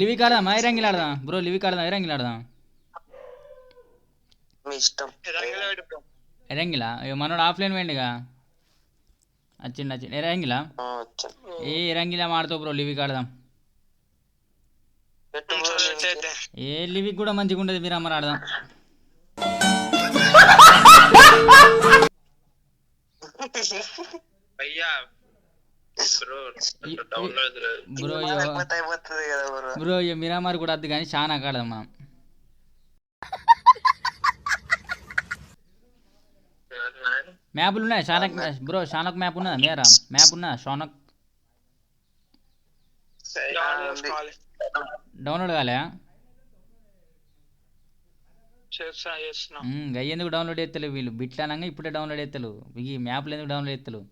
Levy కాడదాం ఐరంగిలు ఆడదాం bro, Levy కాడదాం ఐరంగిలు ఆడదాం. మీ ఇష్టం. ఎరంగిలా మనోడు ఆఫ్లైన్ పోయిండుగా, వచ్చిండు ఎరంగిలా. వచ్చా ఏ ఎరంగిలా ఆడతావు బ్రో, లివి కాడదాం. ఏ లివి కూడా మంచిగా ఉండదు, మీరు అమ్మరు ఆడదాం. బ్రో అయిపోతుంది కదా బ్రో. బ్రో మిరామార్ కూడా వద్దు కానీ చాలా ఆడదాం మనం. మ్యాప్లు ఉన్నాయి షానక్ బ్రో, షానక్ మ్యాప్ ఉన్నదా మీరా? మ్యాప్ ఉన్నదా షానక్? డౌన్లోడ్ కాలే? ఎందుకు డౌన్లోడ్ చేస్తలేవు వీళ్ళు? బిట్లు అనగా ఇప్పుడే డౌన్లోడ్ చేస్తలేవు, ఈ మ్యాప్లు ఎందుకు డౌన్లోడ్ చేస్తలేవు?